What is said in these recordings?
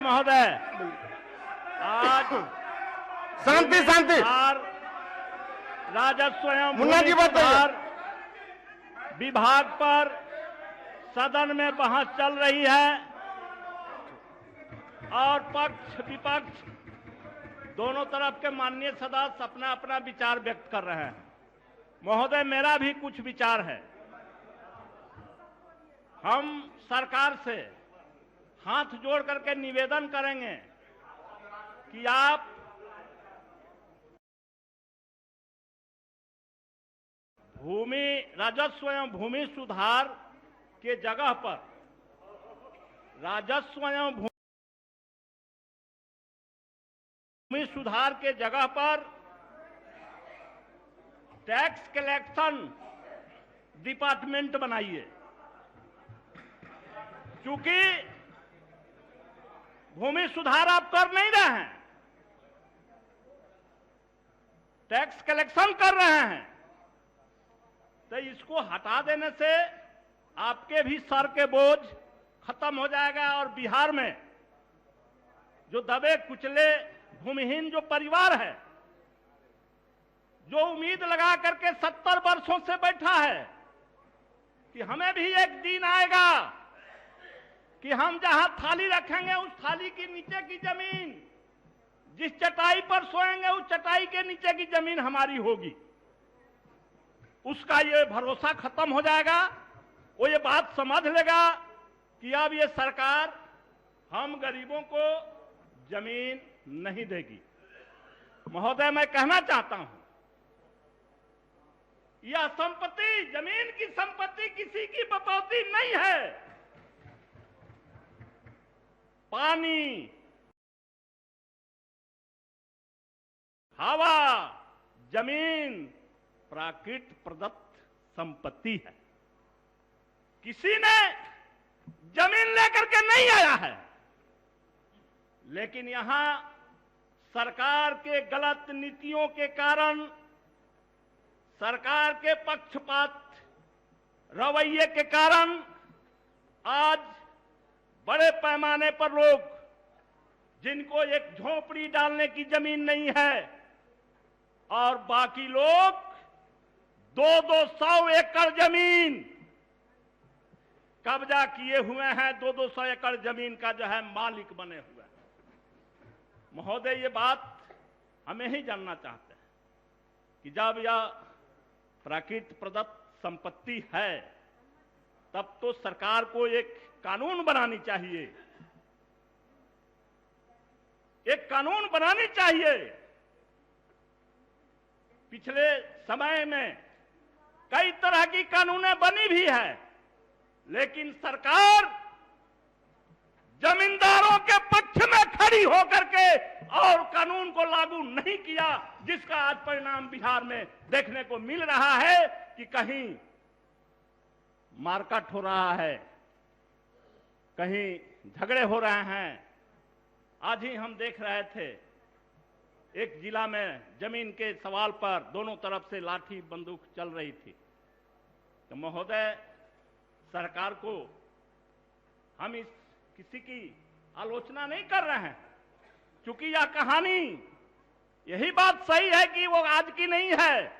महोदय, आज शांति शांति राजस्व एवं मुन्ना जी भूमि बताइए। सुधार विभाग पर सदन में बहस चल रही है और पक्ष विपक्ष दोनों तरफ के माननीय सदस्य अपना अपना विचार व्यक्त कर रहे हैं। महोदय, मेरा भी कुछ विचार है। हम सरकार से हाथ जोड़ करके निवेदन करेंगे कि आप भूमि राजस्व एवं भूमि सुधार के जगह पर राजस्व एवं भूमि सुधार के जगह पर टैक्स कलेक्शन डिपार्टमेंट बनाइए। क्योंकि भूमि सुधार आप कर नहीं रहे हैं, टैक्स कलेक्शन कर रहे हैं, तो इसको हटा देने से आपके भी सर के बोझ खत्म हो जाएगा और बिहार में जो दबे कुचले भूमिहीन जो परिवार है, जो उम्मीद लगा करके 70 वर्षों से बैठा है कि हमें भी एक दिन आएगा कि हम जहां थाली रखेंगे उस थाली के नीचे की जमीन, जिस चटाई पर सोएंगे उस चटाई के नीचे की जमीन हमारी होगी, उसका ये भरोसा खत्म हो जाएगा। वो ये बात समझ लेगा कि अब ये सरकार हम गरीबों को जमीन नहीं देगी। महोदय, मैं कहना चाहता हूं, यह संपत्ति, जमीन की संपत्ति किसी की बपौती नहीं है। पानी, हवा, जमीन प्राकृतिक प्रदत्त संपत्ति है। किसी ने जमीन लेकर के नहीं आया है, लेकिन यहां सरकार के गलत नीतियों के कारण, सरकार के पक्षपात रवैये के कारण आज बड़े पैमाने पर लोग, जिनको एक झोपड़ी डालने की जमीन नहीं है और बाकी लोग 200 एकड़ जमीन कब्जा किए हुए हैं, 200 एकड़ जमीन का जो है मालिक बने हुए हैं। महोदय, ये बात हमें ही जानना चाहते हैं कि जब यह प्राकृतिक प्रदत्त संपत्ति है, तब तो सरकार को एक कानून बनानी चाहिए, एक कानून बनानी चाहिए। पिछले समय में कई तरह की कानूनें बनी भी है, लेकिन सरकार जमींदारों के पक्ष में खड़ी होकर के और कानून को लागू नहीं किया, जिसका आज परिणाम बिहार में देखने को मिल रहा है कि कहीं मारकाट हो रहा है, कहीं झगड़े हो रहे हैं। आज ही हम देख रहे थे, एक जिला में जमीन के सवाल पर दोनों तरफ से लाठी बंदूक चल रही थी। तो महोदय, सरकार को हम इस किसी की आलोचना नहीं कर रहे हैं, क्योंकि यह कहानी, यही बात सही है कि वो आज की नहीं है।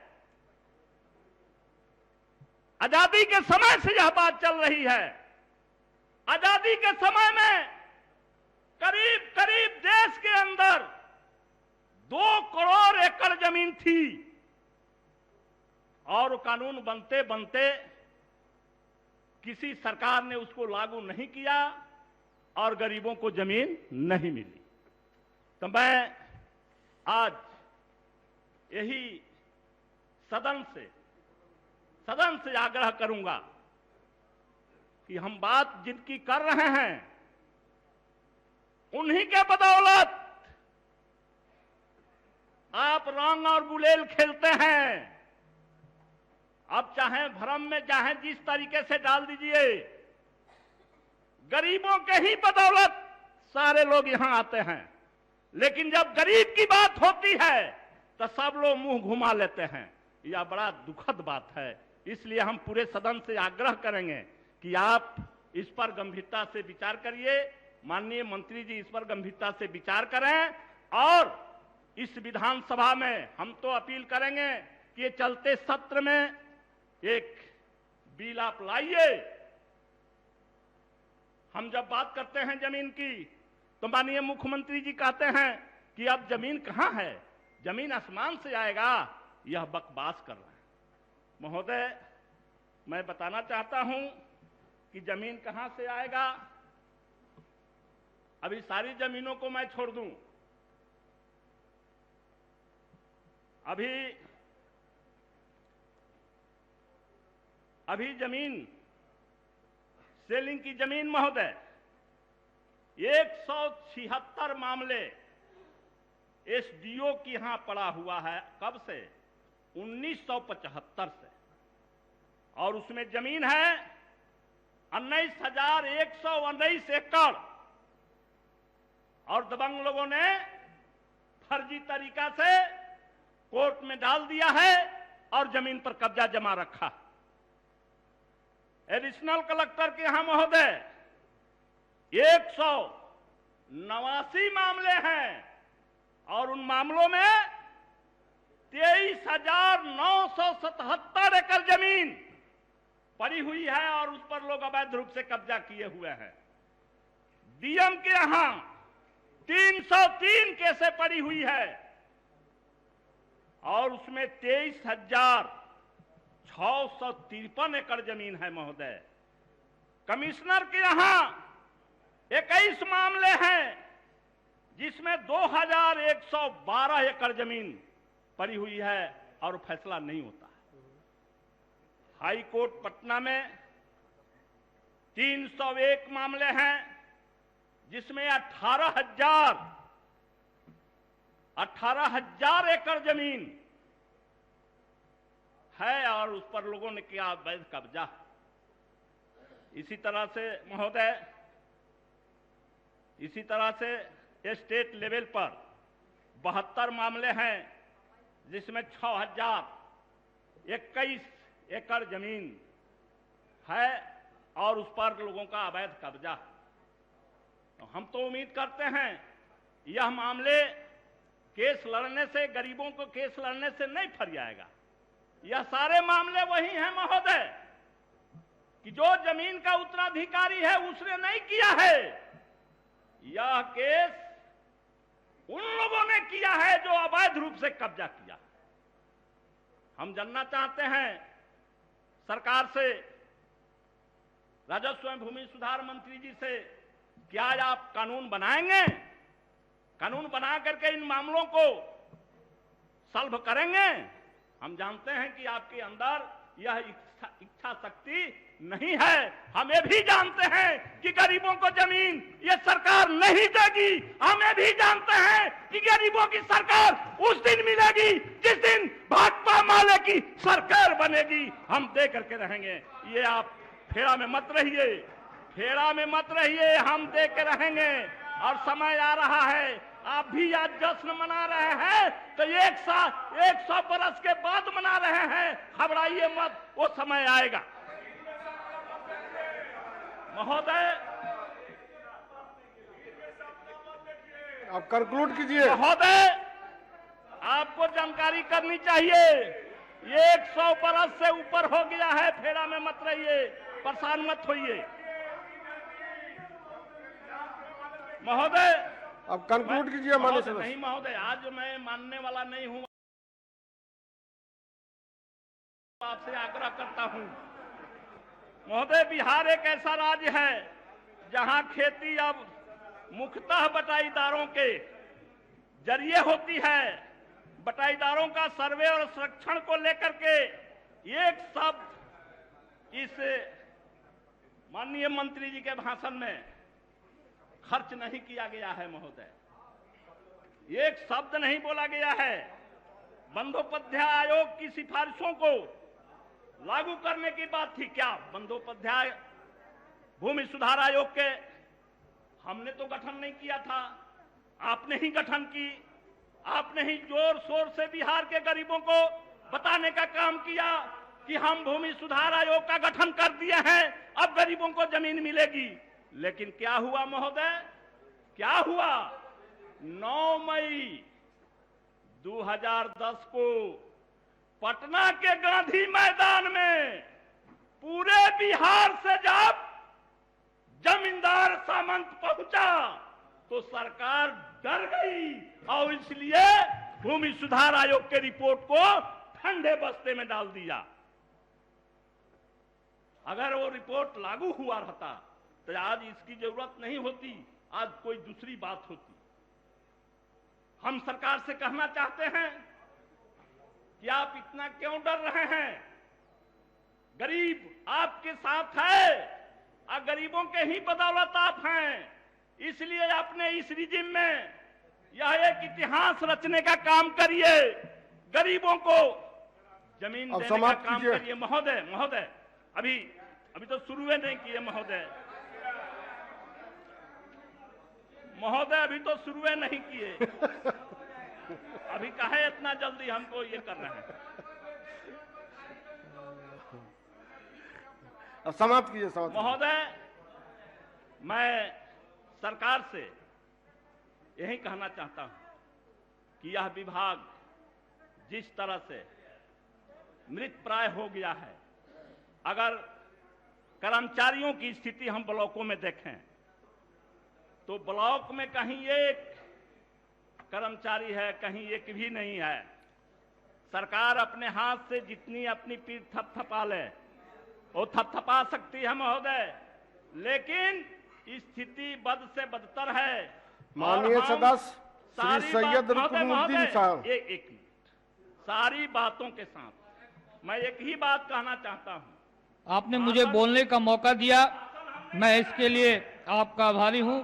आजादी के समय से यह बात चल रही है। आजादी के समय में करीब करीब देश के अंदर 2 करोड़ एकड़ जमीन थी और कानून बनते बनते किसी सरकार ने उसको लागू नहीं किया और गरीबों को जमीन नहीं मिली। तो मैं आज यही सदन से आग्रह करूंगा कि हम बात जिनकी कर रहे हैं, उन्हीं के बदौलत आप रंग और गुलेल खेलते हैं। अब चाहे भ्रम में चाहे जिस तरीके से डाल दीजिए, गरीबों के ही बदौलत सारे लोग यहां आते हैं, लेकिन जब गरीब की बात होती है तो सब लोग मुंह घुमा लेते हैं। यह बड़ा दुखद बात है। इसलिए हम पूरे सदन से आग्रह करेंगे कि आप इस पर गंभीरता से विचार करिए माननीय मंत्री जी इस पर गंभीरता से विचार करें और इस विधानसभा में हम तो अपील करेंगे कि ये चलते सत्र में एक बिल आप लाइए। हम जब बात करते हैं जमीन की तो माननीय मुख्यमंत्री जी कहते हैं कि अब जमीन कहां है, जमीन आसमान से आएगा, यह बकवास कर रहे हैं। महोदय, मैं बताना चाहता हूं कि जमीन कहां से आएगा। अभी सारी जमीनों को मैं छोड़ दूं, अभी जमीन सेलिंग की जमीन महोदय 176 मामले एसडीओ की यहां पड़ा हुआ है। कब से? 1975 से। और उसमें जमीन है 19,119 एकड़ और दबंग लोगों ने फर्जी तरीका से कोर्ट में डाल दिया है और जमीन पर कब्जा जमा रखा। एडिशनल कलेक्टर के यहां महोदय 189 मामले हैं और उन मामलों में 23,977 एकड़ जमीन पड़ी हुई है और उस पर लोग अवैध रूप से कब्जा किए हुए हैं। डीएम के यहां 303 केसें पड़ी हुई है और उसमें 23,653 एकड़ जमीन है महोदय। कमिश्नर के यहां 21 मामले हैं जिसमें 2,112 एकड़ जमीन पड़ी हुई है और फैसला नहीं होता। हाई कोर्ट पटना में 301 मामले हैं जिसमें 18,000 एकड़ जमीन है और उस पर लोगों ने किया अवैध कब्जा। इसी तरह से स्टेट लेवल पर 72 मामले हैं जिसमें 6,021 एकड़ जमीन है और उस पर लोगों का अवैध कब्जा। तो हम तो उम्मीद करते हैं यह मामले केस लड़ने से, गरीबों को केस लड़ने से नहीं फरियाएगा। यह सारे मामले वही हैं महोदय कि जो जमीन का उत्तराधिकारी है उसने नहीं किया है। यह केस उन लोगों ने किया है जो अवैध रूप से कब्जा किया। हम जानना चाहते हैं सरकार से, राजस्व एवं भूमि सुधार मंत्री जी से, क्या आप कानून बनाएंगे? कानून बना करके इन मामलों को सॉल्व करेंगे? हम जानते हैं कि आपके अंदर यह इच्छा शक्ति नहीं है। हम ये भी जानते हैं कि गरीबों को जमीन ये सरकार नहीं देगी। हम ये भी जानते हैं कि गरीबों की सरकार उस दिन मिलेगी जिस दिन भाजपा माले की सरकार बनेगी। हम दे करके रहेंगे। ये आप फेरा में मत रहिए, हम दे के रहेंगे। और समय आ रहा है, आप भी आज जश्न मना रहे हैं तो 100 बरस के बाद मना रहे हैं। घबराइए मत, वो समय आएगा। महोदय, आप कंक्लूड कीजिए। महोदय, आपको जानकारी करनी चाहिए, ये 100 बरस से ऊपर हो गया है। फेरा में मत रहिए, परेशान मत होइए। महोदय, अब कंक्लूड कीजिए। माननीय सदस्य। नहीं महोदय, आज मैं मानने वाला नहीं हूं। आपसे आग्रह करता हूं महोदय, बिहार एक ऐसा राज्य है जहां खेती अब मुख्यतः बटाईदारों के जरिए होती है। बटाईदारों का सर्वे और संरक्षण को लेकर के एक शब्द इस माननीय मंत्री जी के भाषण में खर्च नहीं किया गया है महोदय। एक शब्द नहीं बोला गया है। बंदोपाध्याय आयोग की सिफारिशों को लागू करने की बात थी। क्या बंदोपाध्याय भूमि सुधार आयोग के हमने तो गठन नहीं किया था, आपने ही गठन की। आपने ही जोर शोर से बिहार के गरीबों को बताने का काम किया कि हम भूमि सुधार आयोग का गठन कर दिए हैं, अब गरीबों को जमीन मिलेगी। लेकिन क्या हुआ महोदय? क्या हुआ? 9 मई 2010 को पटना के गांधी मैदान में पूरे बिहार से जब जमींदार सामंत पहुंचा तो सरकार डर गई और इसलिए भूमि सुधार आयोग के रिपोर्ट को ठंडे बस्ते में डाल दिया। अगर वो रिपोर्ट लागू हुआ रहता तो आज इसकी जरूरत नहीं होती, आज कोई दूसरी बात होती। हम सरकार से कहना चाहते हैं कि आप इतना क्यों डर रहे हैं? गरीब आपके साथ है और गरीबों के ही बदौलत आप हैं, इसलिए अपने इस रिजिम में यह एक इतिहास रचने का काम करिए, गरीबों को जमीन देने का काम करिए। महोदय अभी तो शुरू नहीं किए महोदय, अभी तो शुरू नहीं किए, अभी काहे इतना जल्दी हमको ये कर रहे हैं? अब समाप्त कीजिए। महोदय, मैं सरकार से यही कहना चाहता हूं कि यह विभाग जिस तरह से मृत प्राय हो गया है, अगर कर्मचारियों की स्थिति हम ब्लॉकों में देखें तो ब्लॉक में कहीं एक कर्मचारी है, कहीं एक भी नहीं है। सरकार अपने हाथ से जितनी अपनी पीठ थपथपा ले वो थपथपा सकती है महोदय, लेकिन स्थिति बद से बदतर है। माननीय सदस्य श्री सैयद रुकनुद्दीन साहब, एक मिनट, सारी बातों के साथ मैं एक ही बात कहना चाहता हूं। आपने मुझे बोलने का मौका दिया, मैं इसके लिए आपका आभारी हूं।